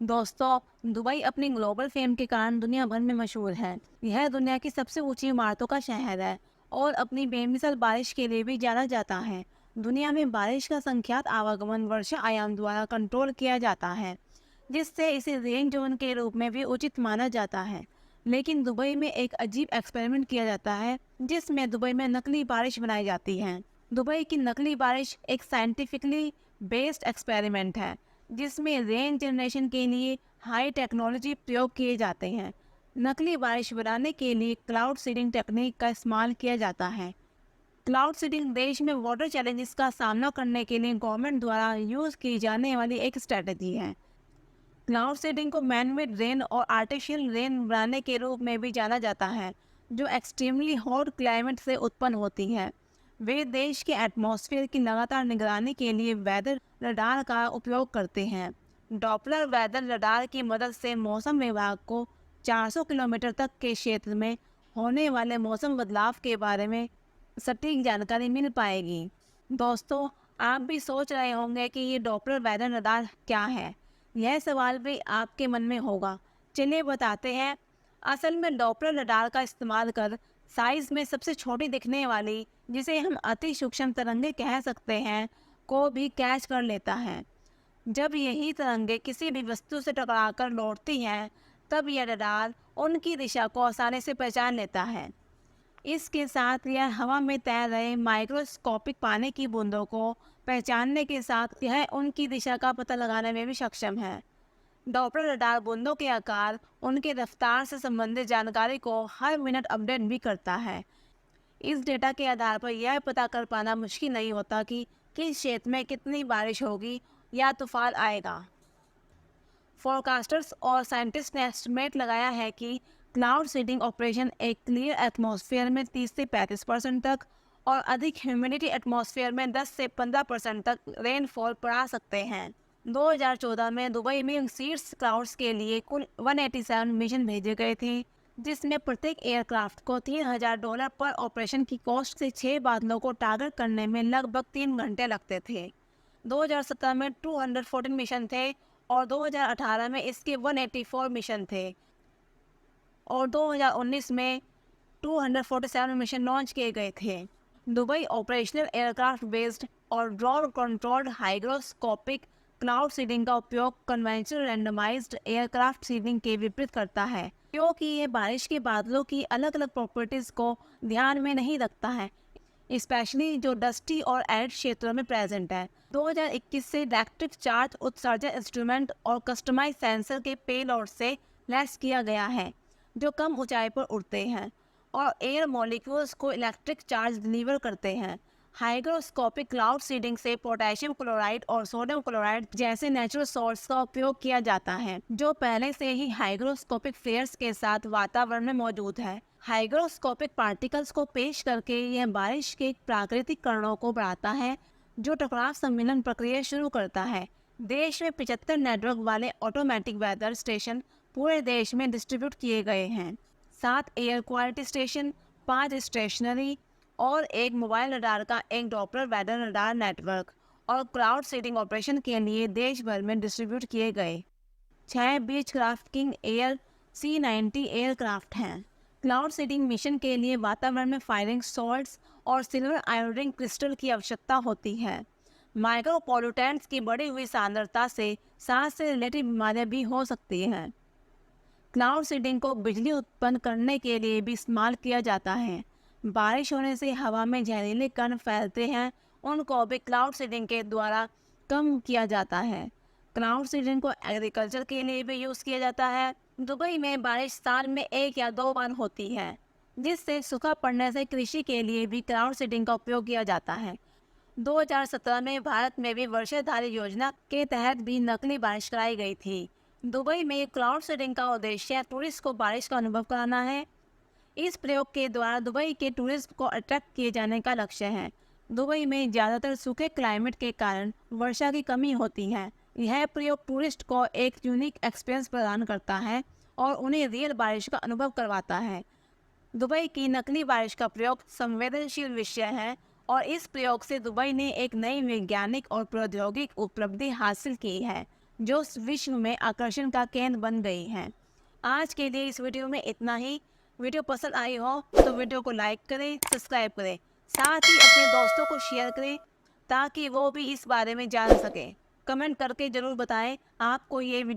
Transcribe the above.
दोस्तों, दुबई अपनी global fame के कारण दुनिया भर में मशहूर है। यह दुनिया की सबसे ऊंची इमारतों का शहर है और अपनी बेमिसाल बारिश के लिए भी जाना जाता है। दुनिया में बारिश का संख्यात आवागमन वर्षा आयाम द्वारा कंट्रोल किया जाता है, जिससे इसे रेन जोन के रूप में भी उचित माना जाता है। लेकिन दुबई में एक अजीब एक्सपेरिमेंट किया जाता है, जिसमें दुबई में नकली बारिश बनाई जाती है। दुबई की नकली बारिश एक साइंटिफिकली बेस्ड एक्सपेरिमेंट है, जिसमें रेन जनरेशन के लिए हाई टेक्नोलॉजी प्रयोग किए जाते हैं। नकली बारिश बनाने के लिए क्लाउड सीडिंग टेक्निक का इस्तेमाल किया जाता है। क्लाउड सीडिंग देश में वाटर चैलेंजेस का सामना करने के लिए गवर्नमेंट द्वारा यूज की जाने वाली एक स्ट्रेटजी है। क्लाउड सीडिंग को मैनमेड रेन और आर्टिफिशियल रेन बनाने के रूप में भी जाना जाता है, जो एक्सट्रीमली हॉट क्लाइमेट से उत्पन्न होती है। वे देश के एटमॉस्फेयर की लगातार निगरानी के लिए वेदर रडार का उपयोग करते हैं। डॉपलर वेदर रडार की मदद से मौसम विभाग को 400 किलोमीटर तक के क्षेत्र में होने वाले मौसम बदलाव के बारे में सटीक जानकारी मिल पाएगी। दोस्तों, आप भी सोच रहे होंगे कि ये डॉपलर वेदर रडार क्या है। यह सवाल भी आपके मन में होगा। चलिए बताते हैं। असल में डॉपलर रडार का इस्तेमाल कर साइज में सबसे छोटी दिखने वाली, जिसे हम अति सूक्ष्म तरंगे कह सकते हैं, को भी कैच कर लेता है। जब यही तरंगे किसी भी वस्तु से टकराकर लौटती हैं, तब यह रडार उनकी दिशा को आसानी से पहचान लेता है। इसके साथ यह हवा में तैर रहे माइक्रोस्कोपिक पानी की बूंदों को पहचानने के साथ यह उनकी दिशा का पता लगाने में भी सक्षम है। डॉपलर रडार बूंदों के आकार, उनके रफ्तार से संबंधित जानकारी को हर मिनट अपडेट भी करता है। इस डेटा के आधार पर यह पता कर पाना मुश्किल नहीं होता कि किस क्षेत्र में कितनी बारिश होगी या तूफान आएगा। फोरकास्टर्स और साइंटिस्ट ने एस्टिमेट लगाया है कि क्लाउड सीडिंग ऑपरेशन एक क्लियर एटमॉस्फेयर में 30 से 35% तक और अधिक ह्यूमिडिटी एटमॉस्फेयर में 10 से 15% तक रेनफॉल पड़ा सकते हैं। 2014 में दुबई में सीड्स क्लाउड्स के लिए कुल 187 मिशन भेजे गए थे, जिसमें प्रत्येक एयरक्राफ्ट को $3000 पर ऑपरेशन की कॉस्ट से 6 बादलों को टारगेट करने में लगभग 3 घंटे लगते थे। 2017 में 214 मिशन थे और 2018 में इसके 184 मिशन थे और 2019 में 247 मिशन लॉन्च किए गए थे। दुबई ऑपरेशनल एयरक्राफ्ट बेस्ड और drone controlled hygroscopic cloud seeding का उपयोग कन्वेंशनल रैंडमाइज्ड एयरक्राफ्ट सीडिंग के विपरीत करता है, क्योंकि ये बारिश के बादलों की अलग अलग प्रॉपर्टीज को ध्यान में नहीं रखता है, स्पेशली जो डस्टी और एरिड क्षेत्रों में प्रेजेंट है। 2021 से इलेक्ट्रिक चार्ज उत्सर्जन इंस्ट्रूमेंट और कस्टमाइज सेंसर के पेलोड से लैस किया गया है, जो कम ऊंचाई पर उड़ते हैं और एयर मॉलिक्यूल्स को इलेक्ट्रिक चार्ज डिलीवर करते हैं। हाइग्रोस्कोपिक क्लाउड सीडिंग से पोटेशियम क्लोराइड और सोडियम क्लोराइड जैसे नेचुरल सोर्स का उपयोग किया जाता है, जो पहले से ही हाइग्रोस्कोपिक फ्लेयर्स के साथ वातावरण में मौजूद है। हाइग्रोस्कोपिक पार्टिकल्स को पेश करके यह बारिश के प्राकृतिक कणों को बढ़ाता है, जो टकराव सम्मिलन प्रक्रिया शुरू करता है। देश में 75 नेटवर्क वाले ऑटोमेटिक वेदर स्टेशन पूरे देश में डिस्ट्रीब्यूट किए गए हैं। 7 एयर क्वालिटी स्टेशन, 5 स्टेशनरी और एक मोबाइल रडार का एक डॉपलर वेदर रडार नेटवर्क और क्लाउड सीडिंग ऑपरेशन के लिए देश भर में डिस्ट्रीब्यूट किए गए 6 Beechcraft King Air C-90 aircraft हैं। क्लाउड सीडिंग मिशन के लिए वातावरण में फायरिंग सॉल्ट्स और सिल्वर आयोडीन क्रिस्टल की आवश्यकता होती है। माइक्रोपोल्यूटेंट्स की बढ़ी हुई सांद्रता से सांस से रिलेटेड बीमारियां भी हो सकती हैं। क्लाउड सीडिंग को बिजली उत्पन्न करने के लिए भी इस्तेमाल किया जाता है। बारिश होने से हवा में जहरीले कण फैलते हैं, उनको भी क्लाउड सीडिंग के द्वारा कम किया जाता है। क्लाउड सीडिंग को एग्रीकल्चर के लिए भी यूज़ किया जाता है। दुबई में बारिश साल में 1 या 2 बार होती है, जिससे सूखा पड़ने से कृषि के लिए भी क्लाउड सीडिंग का उपयोग किया जाता है। 2017 में भारत में भी वर्षाधारी योजना के तहत भी नकली बारिश कराई गई थी। दुबई में क्लाउड सीडिंग का उद्देश्य टूरिस्ट को बारिश का अनुभव कराना है। इस प्रयोग के द्वारा दुबई के टूरिस्ट को अट्रैक्ट किए जाने का लक्ष्य है। दुबई में ज़्यादातर सूखे क्लाइमेट के कारण वर्षा की कमी होती है। यह प्रयोग टूरिस्ट को एक यूनिक एक्सपीरियंस प्रदान करता है और उन्हें रियल बारिश का अनुभव करवाता है। दुबई की नकली बारिश का प्रयोग संवेदनशील विषय है और इस प्रयोग से दुबई ने एक नई वैज्ञानिक और प्रौद्योगिक उपलब्धि हासिल की है। जो विश्व में आकर्षण का केंद्र बन गई हैं। आज के लिए इस वीडियो में इतना ही। वीडियो पसंद आई हो तो वीडियो को लाइक करें, सब्सक्राइब करें, साथ ही अपने दोस्तों को शेयर करें ताकि वो भी इस बारे में जान सकें। कमेंट करके ज़रूर बताएं आपको ये वीडियो